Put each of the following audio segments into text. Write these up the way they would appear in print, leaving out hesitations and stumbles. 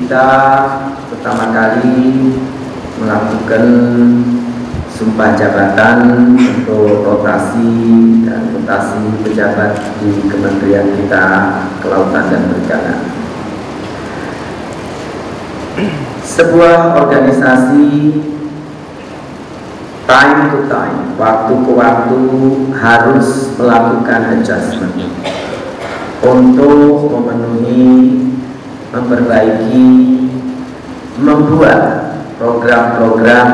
kita pertama kali melakukan sumpah jabatan untuk rotasi dan rotasi pejabat di kementerian kita Kelautan dan Perikanan. Sebuah organisasi time to time, waktu ke waktu harus melakukan adjustment untuk memenuhi, memperbaiki, membuat program-program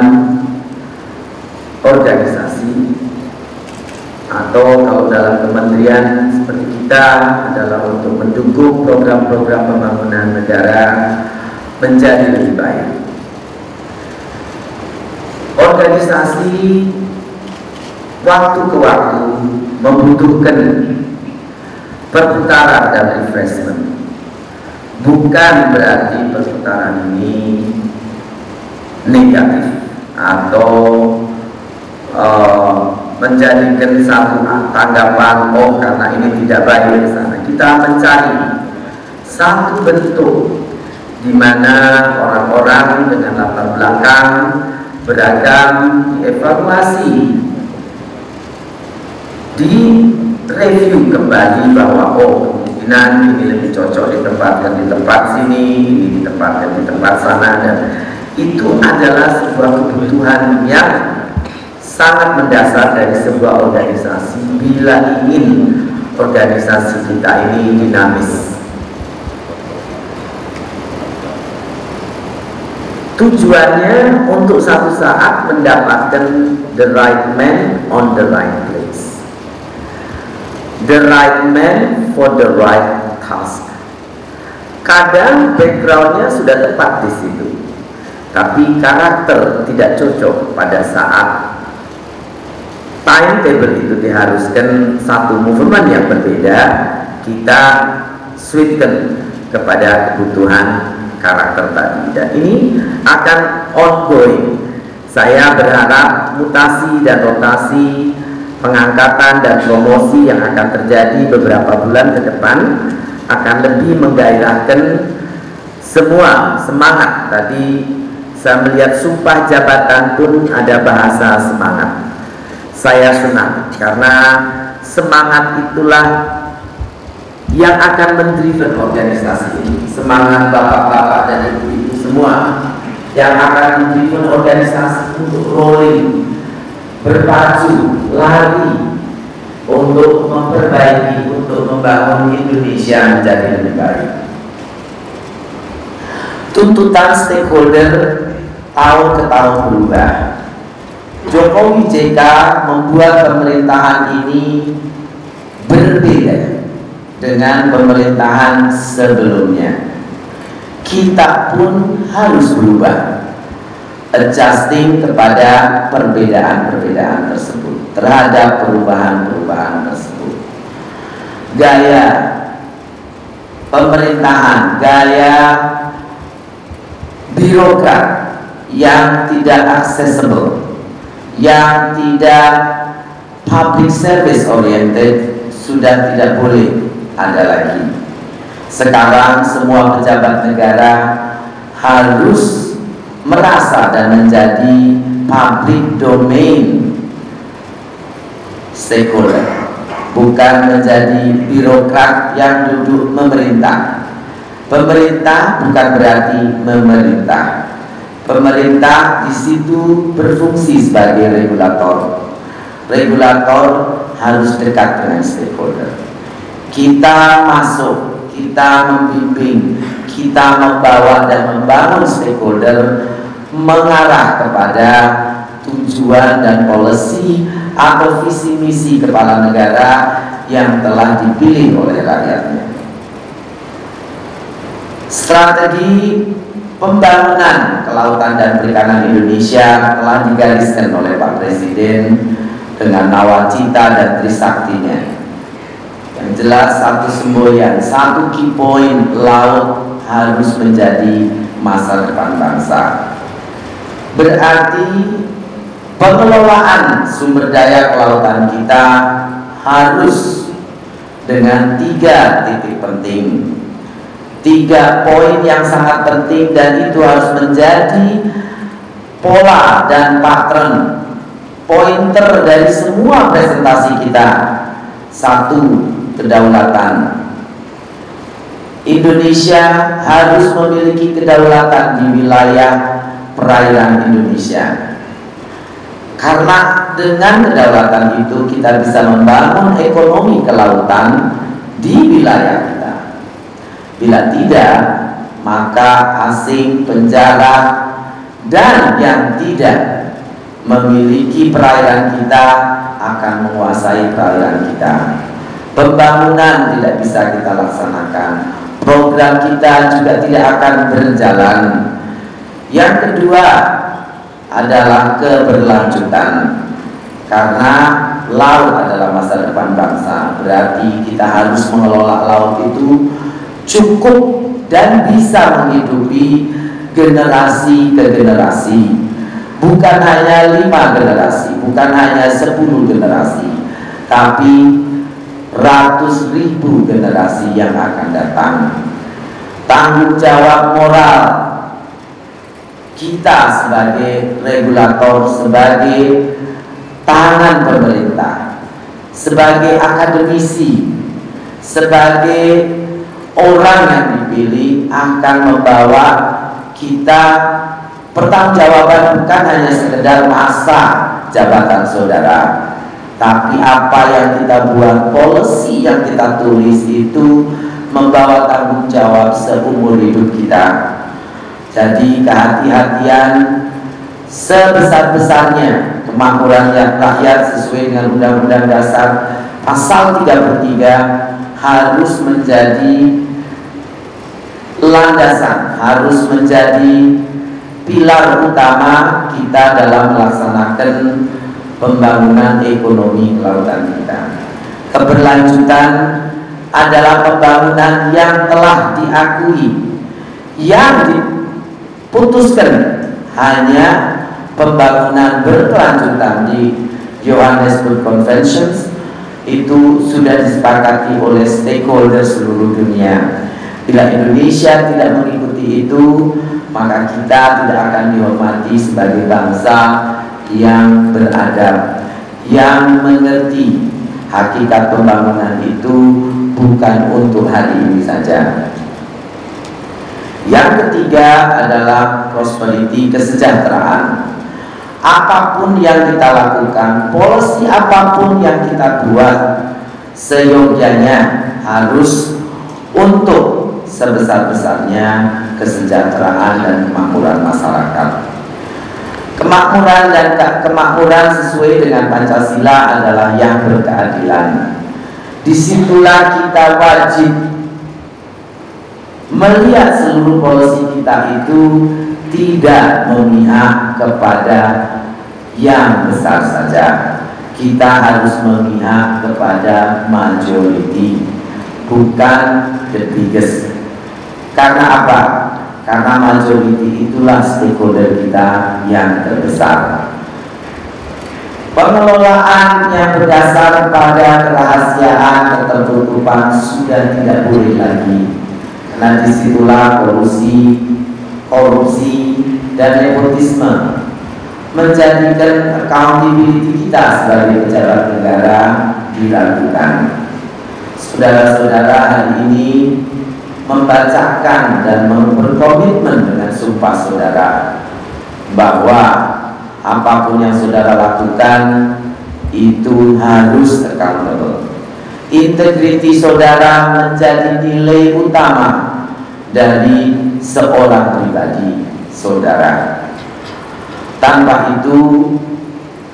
organisasi, atau kalau dalam kementerian seperti kita adalah untuk mendukung program-program pembangunan negara menjadi lebih baik. Organisasi waktu ke waktu membutuhkan perputaran dan refreshment. Bukan berarti perputaran ini negatif atau menjadikan satu tanggapan karena ini tidak baik di sana. Kita mencari satu bentuk di mana orang-orang dengan latar belakang beragam dievaluasi, direview kembali bahwa kemungkinan ini lebih cocok ditempatkan di tempat sini, ini ditempatkan di tempat sana, dan itu adalah sebuah kebutuhan yang sangat mendasar dari sebuah organisasi bila ingin organisasi kita ini dinamis. Tujuannya untuk satu saat mendapatkan the right man on the right place, the right man for the right task. Kadang backgroundnya sudah tepat di situ, tapi karakter tidak cocok pada saat timetable itu diharuskan satu movement yang berbeda. Kita switchkan kepada kebutuhan karakter tadi, dan ini akan ongoing. Saya berharap mutasi dan rotasi, pengangkatan dan promosi yang akan terjadi beberapa bulan ke depan akan lebih menggairahkan semua semangat. Tadi saya melihat sumpah jabatan pun ada bahasa semangat. Saya senang karena semangat itulah yang akan mendriven organisasi ini. Semangat bapak-bapak dan ibu-ibu semua yang akan mendriven organisasi untuk rolling, berpacu, lari untuk memperbaiki, untuk membangun Indonesia menjadi lebih baik. Tuntutan stakeholder tahun ke tahun berubah. Jokowi JK membuat pemerintahan ini berbeda dengan pemerintahan sebelumnya. Kita pun harus berubah, adjusting kepada perbedaan-perbedaan tersebut, terhadap perubahan-perubahan tersebut. Gaya pemerintahan, gaya birokrat yang tidak accessible, yang tidak public service oriented sudah tidak boleh ada lagi. Sekarang semua pejabat negara harus merasa dan menjadi public domain stakeholder, bukan menjadi birokrat yang duduk memerintah. Pemerintah bukan berarti memerintah. Pemerintah di situ berfungsi sebagai regulator. Regulator harus dekat dengan stakeholder. Kita masuk, kita membimbing, kita membawa dan membangun stakeholder mengarah kepada tujuan dan policy atau visi misi kepala negara yang telah dipilih oleh rakyatnya. Strategi pembangunan kelautan dan perikanan Indonesia telah digariskan oleh Pak Presiden dengan nawacita dan trisaktinya. Yang jelas satu semboyan, satu key point, laut harus menjadi masa depan bangsa. Berarti pengelolaan sumber daya kelautan kita harus dengan 3 titik penting. 3 poin yang sangat penting, dan itu harus menjadi pola dan pattern pointer dari semua presentasi kita. 1. Kedaulatan. Indonesia harus memiliki kedaulatan di wilayah perairan Indonesia, karena dengan kedaulatan itu kita bisa membangun ekonomi kelautan di wilayah kita. Bila tidak, maka asing, penjara, dan yang tidak memiliki perairan kita akan menguasai perairan kita. Pembangunan tidak bisa kita laksanakan, program kita juga tidak akan berjalan. Yang kedua adalah keberlanjutan, karena laut adalah masa depan bangsa. Berarti kita harus mengelola laut itu cukup dan bisa menghidupi generasi ke generasi, bukan hanya 5 generasi, bukan hanya 10 generasi, tapi ratus ribu generasi yang akan datang. Tanggung jawab moral kita sebagai regulator, sebagai tangan pemerintah, sebagai akademisi, sebagai orang yang dipilih, akan membawa kita pertanggungjawaban bukan hanya sekedar masa jabatan saudara, tapi apa yang kita buat, policy yang kita tulis itu membawa tanggung jawab seumur hidup kita. Jadi kehati-hatian sebesar-besarnya kemakmuran rakyat sesuai dengan Undang-Undang Dasar Pasal 33 harus menjadi landasan, harus menjadi pilar utama kita dalam melaksanakan pembangunan ekonomi kelautan kita. Keberlanjutan adalah pembangunan yang telah diakui, yang diputuskan hanya pembangunan berkelanjutan di Johannesburg Conventions. Itu sudah disepakati oleh stakeholder seluruh dunia. Bila Indonesia tidak mengikuti itu, maka kita tidak akan dihormati sebagai bangsa yang beradab, yang mengerti hakikat pembangunan itu bukan untuk hari ini saja. Yang ketiga adalah prosperity, kesejahteraan. Apapun yang kita lakukan, policy apapun yang kita buat, seyogyanya harus untuk sebesar-besarnya kesejahteraan dan kemakmuran masyarakat. Kemakmuran dan kemakmuran sesuai dengan Pancasila adalah yang berkeadilan. Disitulah kita wajib melihat seluruh policy kita itu tidak memihak kepada yang besar saja. Kita harus memihak kepada majority, bukan the biggest. Karena apa? Karena majority itulah stakeholder kita yang terbesar. Pengelolaan yang berdasar pada kerahasiaan dan ketertutupan sudah tidak boleh lagi, karena disitulah korupsi, dan nepotisme menjadikan accountability kita sebagai pejabat negara diragukan. Saudara-saudara hari ini membacakan dan berkomitmen dengan sumpah saudara bahwa apapun yang saudara lakukan itu harus accountable. Integriti saudara menjadi nilai utama dari seorang pribadi saudara. Tanpa itu,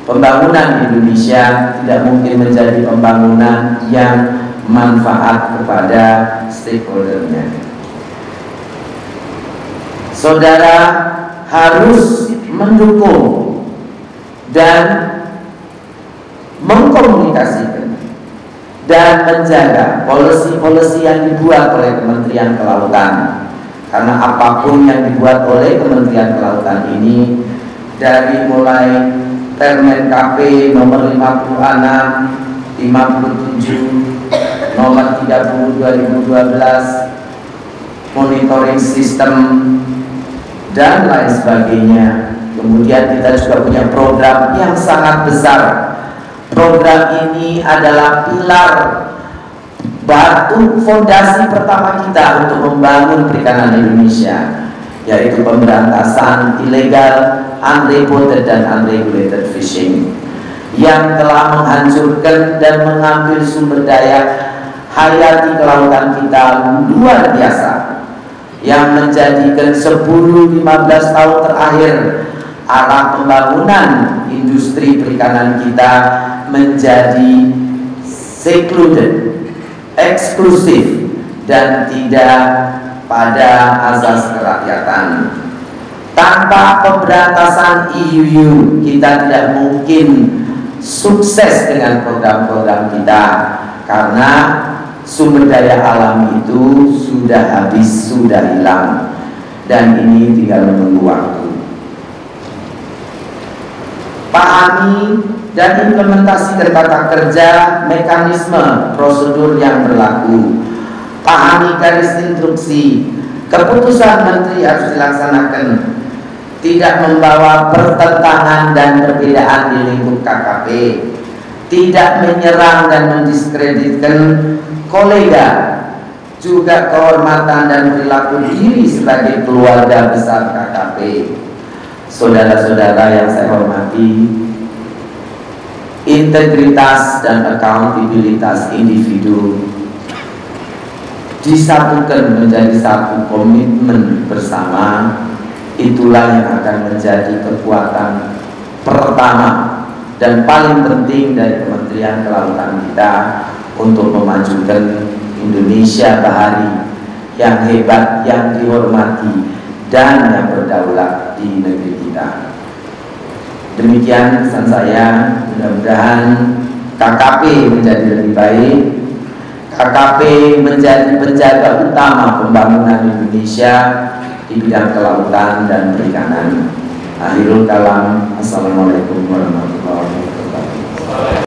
pembangunan Indonesia tidak mungkin menjadi pembangunan yang manfaat kepada stakeholdernya. Saudara harus mendukung dan mengkomunikasikan dan menjaga policy-policy yang dibuat oleh Kementerian Kelautan. Karena apapun yang dibuat oleh Kementerian Kelautan ini, dari mulai Permen KP nomor 56, 57, nomor 30 2012, monitoring sistem, dan lain sebagainya. Kemudian kita juga punya program yang sangat besar. Program ini adalah pilar batu fondasi pertama kita untuk membangun perikanan Indonesia, yaitu pemberantasan ilegal, unreported dan unregulated fishing, yang telah menghancurkan dan mengambil sumber daya hayati kelautan kita luar biasa, yang menjadikan 10-15 tahun terakhir arah pembangunan industri perikanan kita menjadi secluded, eksklusif, dan tidak pada azas kerakyatan. Tanpa pemberantasan IUU kita tidak mungkin sukses dengan program-program kita, karena sumber daya alam itu sudah habis, sudah hilang, dan ini tinggal menunggu waktu. Pahami dan implementasikan tata kerja, mekanisme, prosedur yang berlaku. Pahami garis instruksi. Keputusan menteri harus dilaksanakan, tidak membawa pertentangan dan perbedaan di lingkup KKP, tidak menyerang dan mendiskreditkan kolega, juga kehormatan dan perilaku diri sebagai keluarga besar KKP. Saudara-saudara yang saya hormati, integritas dan akuntabilitas individu disatukan menjadi satu komitmen bersama. Itulah yang akan menjadi kekuatan pertama dan paling penting dari Kementerian Kelautan kita untuk memajukan Indonesia bahari yang hebat, yang dihormati, dan yang berdaulat di negeri kita. Demikian pesan saya. Mudah-mudahan KKP menjadi lebih baik, KKP menjadi penjaga utama pembangunan Indonesia di bidang kelautan dan perikanan. Akhirul kalam. Assalamualaikum warahmatullahi wabarakatuh.